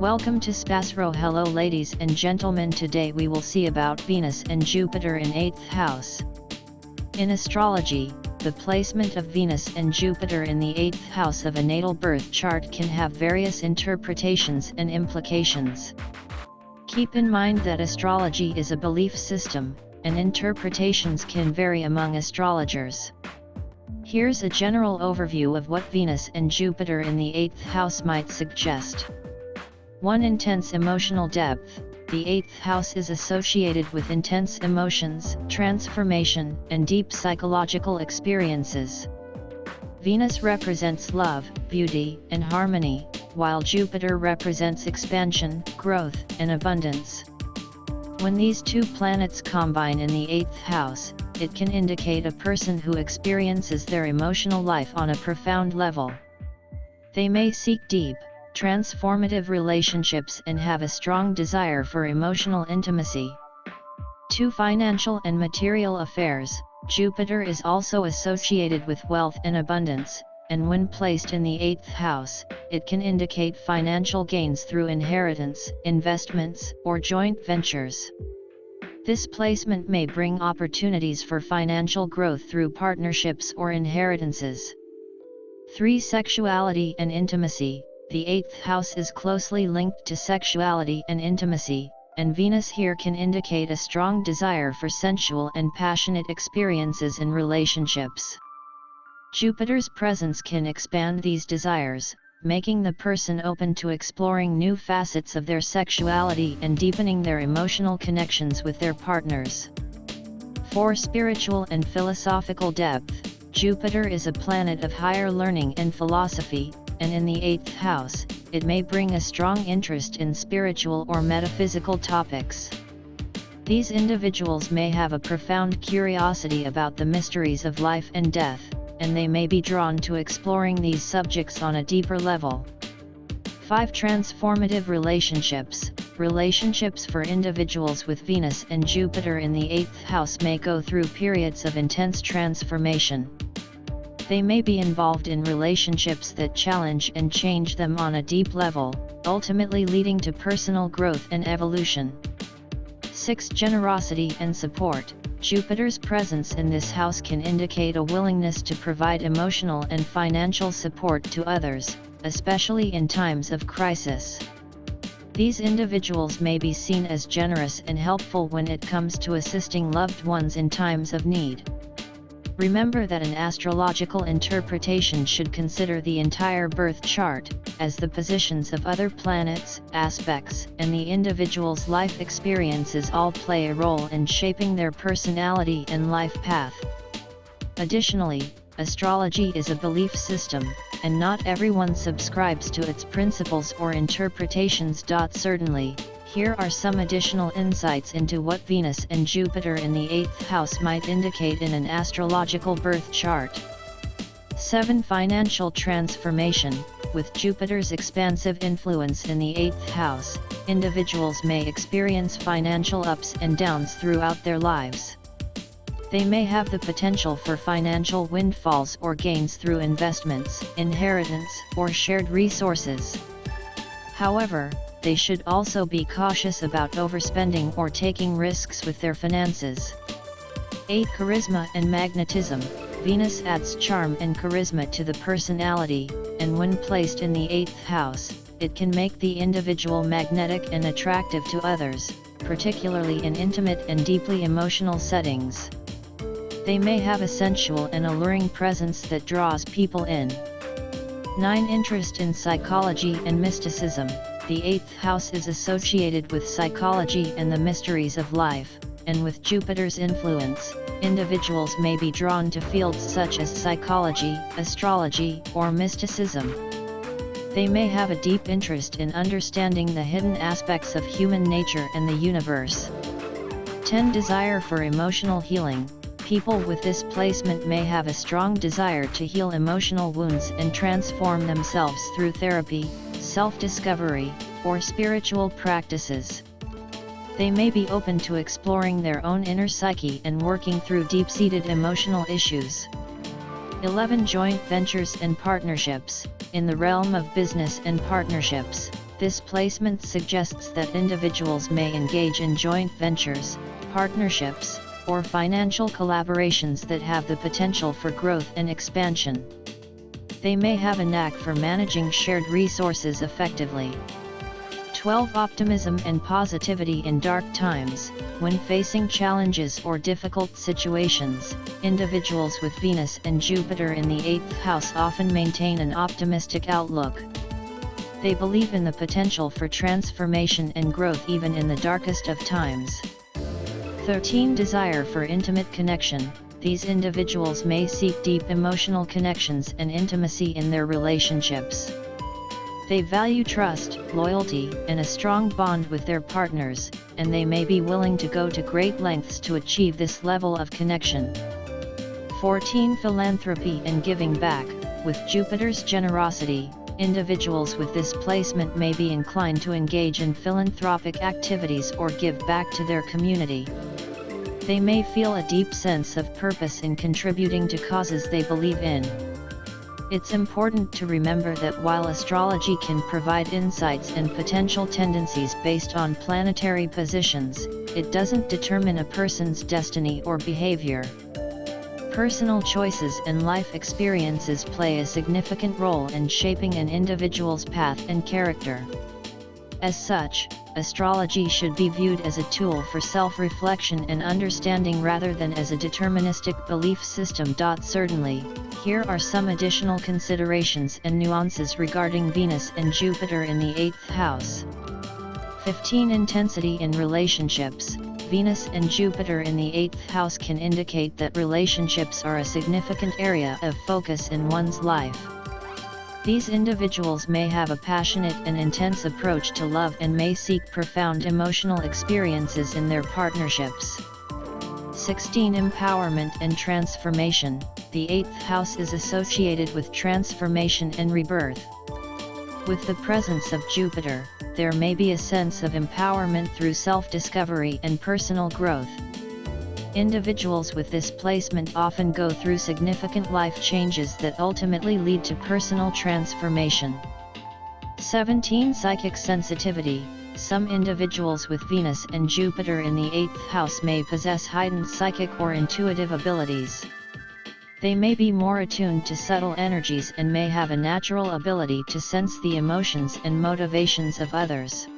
Welcome to SPASRO. Hello ladies and gentlemen, today we will see about Venus and Jupiter in 8th house. In astrology, the placement of Venus and Jupiter in the 8th house of a natal birth chart can have various interpretations and implications. Keep in mind that astrology is a belief system, and interpretations can vary among astrologers. Here's a general overview of what Venus and Jupiter in the 8th house might suggest. 1. Intense emotional depth. The 8th house is associated with intense emotions, transformation, and deep psychological experiences. Venus represents love, beauty, and harmony, while Jupiter represents expansion, growth, and abundance. When these two planets combine in the 8th house, it can indicate a person who experiences their emotional life on a profound level. They may seek deep, transformative relationships and have a strong desire for emotional intimacy. 2. Financial and material affairs. Jupiter is also associated with wealth and abundance, and when placed in the 8th house, it can indicate financial gains through inheritance, investments, or joint ventures. This placement may bring opportunities for financial growth through partnerships or inheritances. 3. Sexuality and intimacy. The 8th house is closely linked to sexuality and intimacy, and Venus here can indicate a strong desire for sensual and passionate experiences in relationships. Jupiter's presence can expand these desires, making the person open to exploring new facets of their sexuality and deepening their emotional connections with their partners. 4. Spiritual and philosophical depth. Jupiter is a planet of higher learning and philosophy, and in the 8th house, it may bring a strong interest in spiritual or metaphysical topics. These individuals may have a profound curiosity about the mysteries of life and death, and they may be drawn to exploring these subjects on a deeper level. 5. Transformative relationships. Relationships for individuals with Venus and Jupiter in the 8th house may go through periods of intense transformation. They may be involved in relationships that challenge and change them on a deep level, ultimately leading to personal growth and evolution. 6. Generosity and support. Jupiter's presence in this house can indicate a willingness to provide emotional and financial support to others, especially in times of crisis. These individuals may be seen as generous and helpful when it comes to assisting loved ones in times of need. Remember that an astrological interpretation should consider the entire birth chart, as the positions of other planets, aspects, and the individual's life experiences all play a role in shaping their personality and life path. Additionally, astrology is a belief system, and not everyone subscribes to its principles or interpretations. Certainly, here are some additional insights into what Venus and Jupiter in the 8th house might indicate in an astrological birth chart. 7. Financial transformation. With Jupiter's expansive influence in the 8th house, individuals may experience financial ups and downs throughout their lives. They may have the potential for financial windfalls or gains through investments, inheritance, or shared resources. However, they should also be cautious about overspending or taking risks with their finances. 8. Charisma and magnetism. Venus adds charm and charisma to the personality, and when placed in the 8th house, it can make the individual magnetic and attractive to others, particularly in intimate and deeply emotional settings. They may have a sensual and alluring presence that draws people in. 9. Interest in psychology and mysticism. The 8th house is associated with psychology and the mysteries of life, and with Jupiter's influence, individuals may be drawn to fields such as psychology, astrology, or mysticism. They may have a deep interest in understanding the hidden aspects of human nature and the universe. 10. Desire for emotional healing. People with this placement may have a strong desire to heal emotional wounds and transform themselves through therapy, self-discovery, or spiritual practices. They may be open to exploring their own inner psyche and working through deep-seated emotional issues. 11. Joint ventures and partnerships. In the realm of business and partnerships, This placement suggests that individuals may engage in joint ventures, partnerships, or financial collaborations that have the potential for growth and expansion. They may have a knack for managing shared resources effectively. 12. Optimism and positivity in dark times. When facing challenges or difficult situations, individuals with Venus and Jupiter in the 8th house often maintain an optimistic outlook. They believe in the potential for transformation and growth even in the darkest of times. 13. Desire for intimate connection. These individuals may seek deep emotional connections and intimacy in their relationships. They value trust, loyalty, and a strong bond with their partners, and they may be willing to go to great lengths to achieve this level of connection. 14. Philanthropy and giving back. With Jupiter's generosity, individuals with this placement may be inclined to engage in philanthropic activities or give back to their community. They may feel a deep sense of purpose in contributing to causes they believe in. It's important to remember that while astrology can provide insights and potential tendencies based on planetary positions, it doesn't determine a person's destiny or behavior. Personal choices and life experiences play a significant role in shaping an individual's path and character. As such, astrology should be viewed as a tool for self-reflection and understanding rather than as a deterministic belief system. Certainly, here are some additional considerations and nuances regarding Venus and Jupiter in the 8th house. 15. Intensity in relationships. Venus and Jupiter in the 8th house can indicate that relationships are a significant area of focus in one's life. These individuals may have a passionate and intense approach to love and may seek profound emotional experiences in their partnerships. 16. Empowerment and transformation. The 8th house is associated with transformation and rebirth. With the presence of Jupiter, there may be a sense of empowerment through self-discovery and personal growth. Individuals with this placement often go through significant life changes that ultimately lead to personal transformation. 17. Psychic sensitivity. Some individuals with Venus and Jupiter in the 8th house may possess heightened psychic or intuitive abilities. They may be more attuned to subtle energies and may have a natural ability to sense the emotions and motivations of others.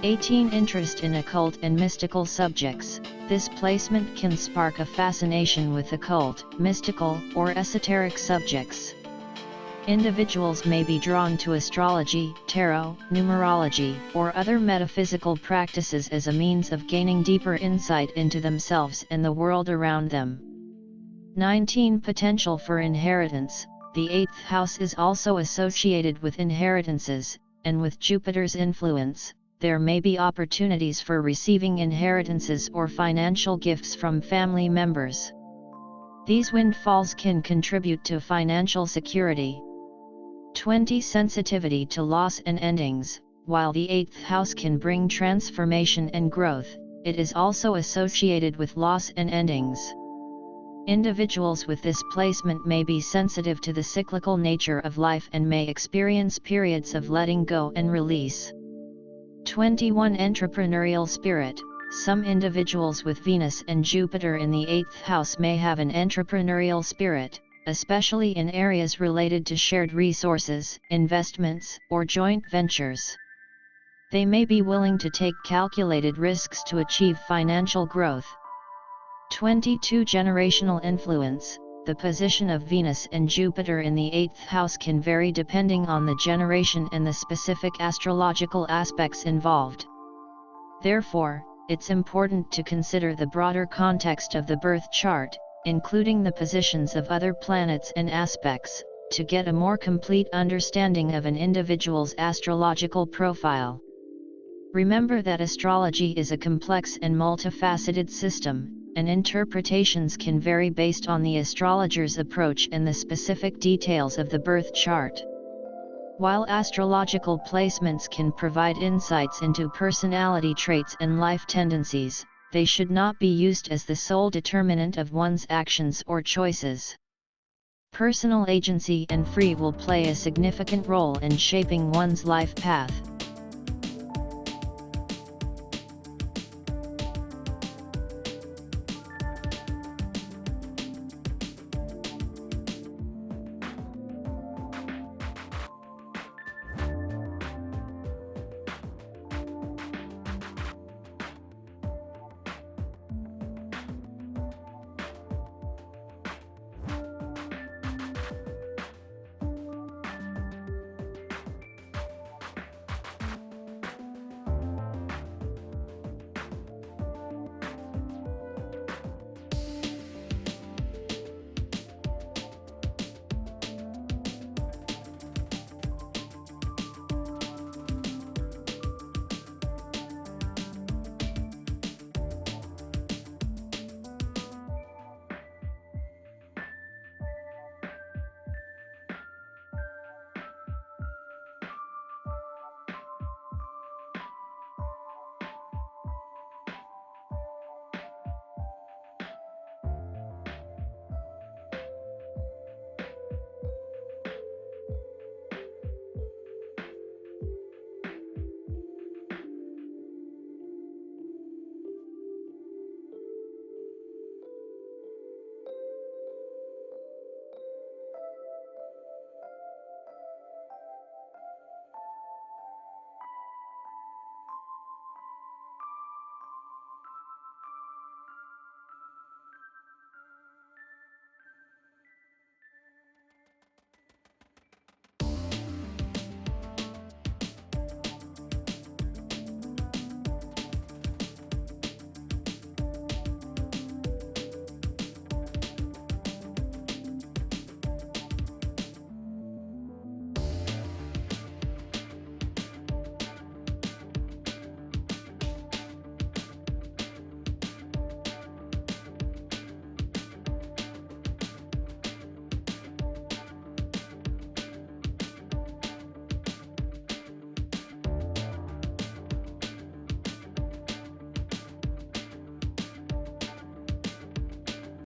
18. Interest in occult and mystical subjects. This placement can spark a fascination with occult, mystical, or esoteric subjects. Individuals may be drawn to astrology, tarot, numerology, or other metaphysical practices as a means of gaining deeper insight into themselves and the world around them. 19. Potential for inheritance. The 8th house is also associated with inheritances, and with Jupiter's influence, there may be opportunities for receiving inheritances or financial gifts from family members. These windfalls can contribute to financial security. 20. Sensitivity to loss and endings. While the 8th house can bring transformation and growth, it is also associated with loss and endings. Individuals with this placement may be sensitive to the cyclical nature of life and may experience periods of letting go and release. 21. Entrepreneurial spirit. Some individuals with Venus and Jupiter in the 8th house may have an entrepreneurial spirit, especially in areas related to shared resources, investments, or joint ventures. They may be willing to take calculated risks to achieve financial growth. 22. Generational influence. The position of Venus and Jupiter in the 8th house can vary depending on the generation and the specific astrological aspects involved. Therefore, it's important to consider the broader context of the birth chart, including the positions of other planets and aspects, to get a more complete understanding of an individual's astrological profile. Remember that astrology is a complex and multifaceted system, and interpretations can vary based on the astrologer's approach and the specific details of the birth chart. While astrological placements can provide insights into personality traits and life tendencies, they should not be used as the sole determinant of one's actions or choices. Personal agency and free will play a significant role in shaping one's life path.